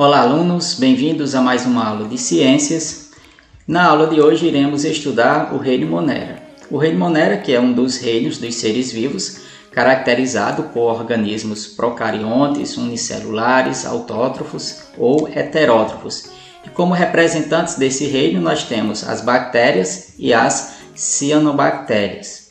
Olá, alunos, bem-vindos a mais uma aula de ciências. Na aula de hoje iremos estudar o reino Monera. O reino Monera, que é um dos reinos dos seres vivos, caracterizado por organismos procariontes, unicelulares, autótrofos ou heterótrofos. E como representantes desse reino nós temos as bactérias e as cianobactérias.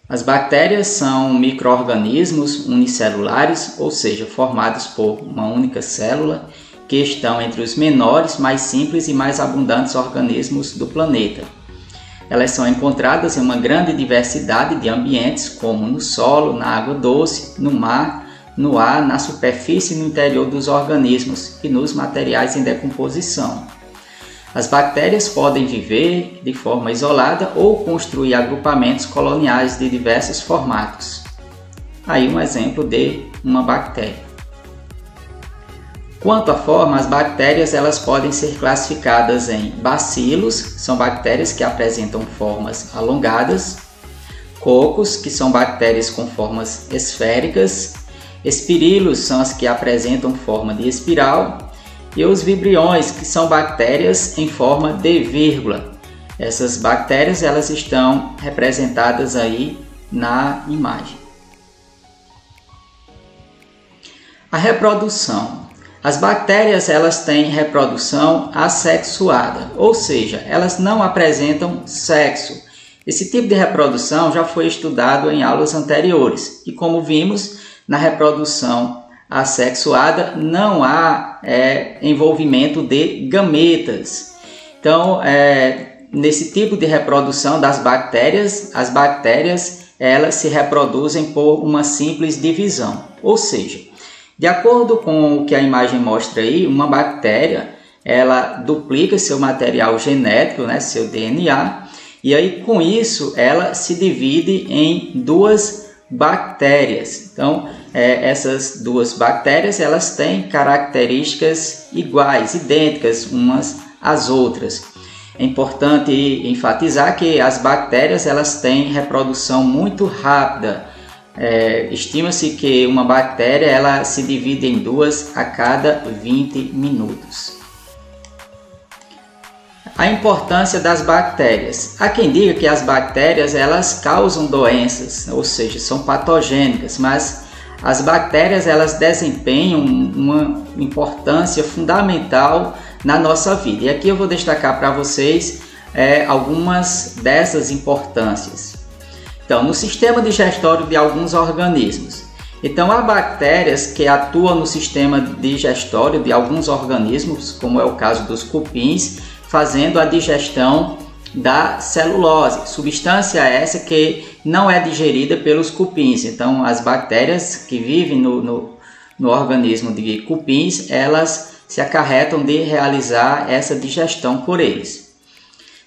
As bactérias são micro-organismos unicelulares, ou seja, formados por uma única célula, que estão entre os menores, mais simples e mais abundantes organismos do planeta. Elas são encontradas em uma grande diversidade de ambientes, como no solo, na água doce, no mar, no ar, na superfície e no interior dos organismos e nos materiais em decomposição. As bactérias podem viver de forma isolada ou construir agrupamentos coloniais de diversos formatos. Aí um exemplo de uma bactéria. Quanto à forma, as bactérias elas podem ser classificadas em bacilos, são bactérias que apresentam formas alongadas, cocos, que são bactérias com formas esféricas, espirilos são as que apresentam forma de espiral, e os vibriões, que são bactérias em forma de vírgula. Essas bactérias elas estão representadas aí na imagem. A reprodução. As bactérias elas têm reprodução assexuada, ou seja, elas não apresentam sexo. Esse tipo de reprodução já foi estudado em aulas anteriores e, como vimos, na reprodução assexuada não há envolvimento de gametas. Então, nesse tipo de reprodução das bactérias, as bactérias elas se reproduzem por uma simples divisão. Ou seja, de acordo com o que a imagem mostra aí, uma bactéria ela duplica seu material genético, né, seu DNA, e aí com isso ela se divide em duas bactérias. Então, essas duas bactérias elas têm características iguais, idênticas umas às outras. É importante enfatizar que as bactérias elas têm reprodução muito rápida. Estima-se que uma bactéria ela se divide em duas a cada 20 minutos. A importância das bactérias. Há quem diga que as bactérias elas causam doenças, ou seja, são patogênicas, mas as bactérias elas desempenham uma importância fundamental na nossa vida. E aqui eu vou destacar para vocês algumas dessas importâncias. Então, no sistema digestório de alguns organismos. Então, há bactérias que atuam no sistema digestório de alguns organismos, como é o caso dos cupins, fazendo a digestão da celulose, substância essa que não é digerida pelos cupins. Então, as bactérias que vivem no organismo de cupins, elas se acarretam de realizar essa digestão por eles.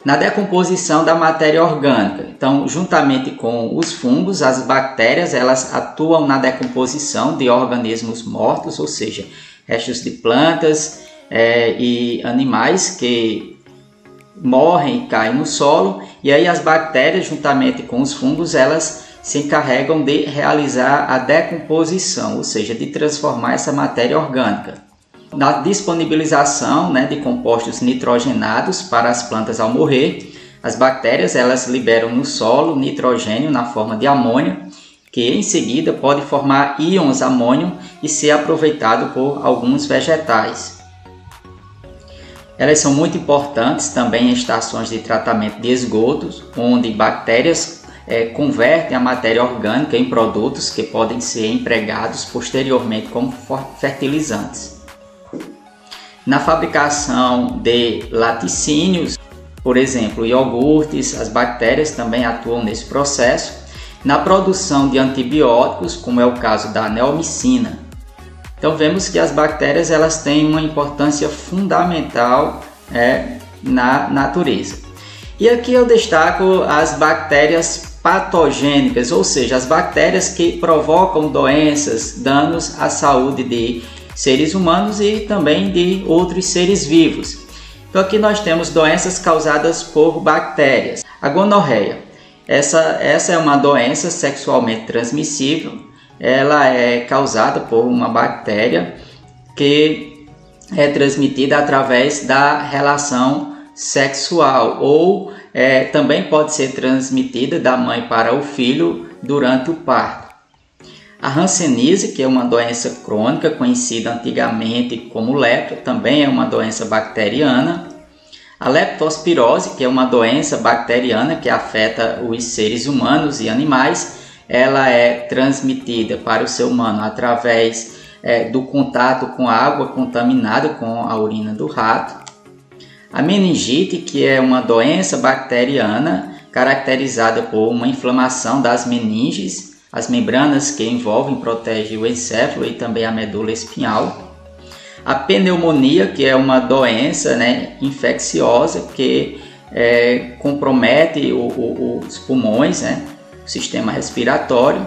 Na decomposição da matéria orgânica, então, juntamente com os fungos, as bactérias elas atuam na decomposição de organismos mortos, ou seja, restos de plantas e animais que morrem e caem no solo, e aí as bactérias, juntamente com os fungos, elas se encarregam de realizar a decomposição, ou seja, de transformar essa matéria orgânica. Na disponibilização de compostos nitrogenados para as plantas ao morrer, as bactérias elas liberam no solo nitrogênio na forma de amônio, que em seguida pode formar íons amônio e ser aproveitado por alguns vegetais. Elas são muito importantes também em estações de tratamento de esgotos, onde bactérias convertem a matéria orgânica em produtos que podem ser empregados posteriormente como fertilizantes. Na fabricação de laticínios, por exemplo, iogurtes, as bactérias também atuam nesse processo. Na produção de antibióticos, como é o caso da neomicina. Então vemos que as bactérias elas têm uma importância fundamental na natureza. E aqui eu destaco as bactérias patogênicas, ou seja, as bactérias que provocam doenças, danos à saúde de seres humanos e também de outros seres vivos. Então aqui nós temos doenças causadas por bactérias. A gonorreia. Essa é uma doença sexualmente transmissível. Ela é causada por uma bactéria que é transmitida através da relação sexual ou também pode ser transmitida da mãe para o filho durante o parto. A hanseníase, que é uma doença crônica conhecida antigamente como lepra, também é uma doença bacteriana. A leptospirose, que é uma doença bacteriana que afeta os seres humanos e animais, ela é transmitida para o ser humano através do contato com água contaminada com a urina do rato. A meningite, que é uma doença bacteriana caracterizada por uma inflamação das meninges, as membranas que envolvem e protegem o encéfalo e também a medula espinhal. A pneumonia, que é uma doença infecciosa que compromete os pulmões, o sistema respiratório.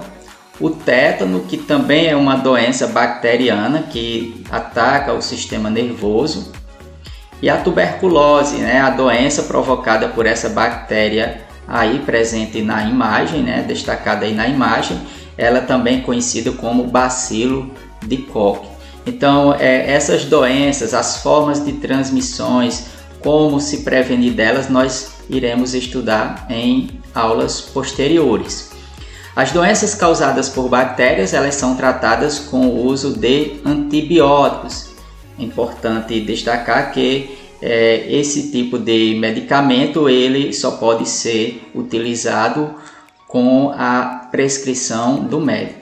O tétano, que também é uma doença bacteriana que ataca o sistema nervoso. E a tuberculose, a doença provocada por essa bactéria aí presente na imagem, destacada aí na imagem, ela também é conhecida como bacilo de Koch. Então, essas doenças, as formas de transmissões, como se prevenir delas, nós iremos estudar em aulas posteriores. As doenças causadas por bactérias, elas são tratadas com o uso de antibióticos. É importante destacar que esse tipo de medicamento ele só pode ser utilizado com a prescrição do médico.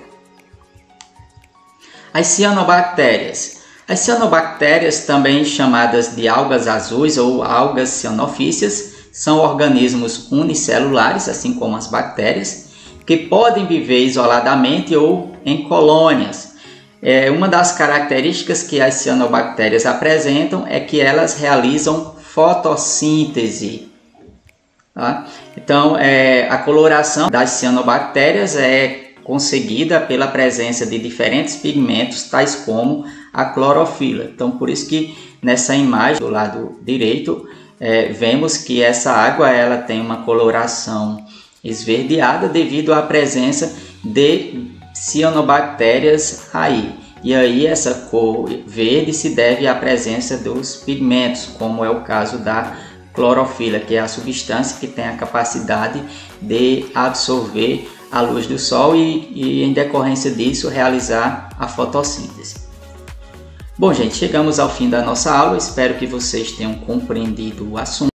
As cianobactérias. As cianobactérias, também chamadas de algas azuis ou algas cianofícias, são organismos unicelulares, assim como as bactérias, que podem viver isoladamente ou em colônias. Uma das características que as cianobactérias apresentam é que elas realizam fotossíntese. Tá? Então, a coloração das cianobactérias é conseguida pela presença de diferentes pigmentos, tais como a clorofila. Então, por isso que nessa imagem do lado direito, vemos que essa água ela tem uma coloração esverdeada devido à presença de cianobactérias aí. E aí essa cor verde se deve à presença dos pigmentos, como é o caso da clorofila, que é a substância que tem a capacidade de absorver a luz do sol e em decorrência disso realizar a fotossíntese. Bom, gente, chegamos ao fim da nossa aula. Espero que vocês tenham compreendido o assunto.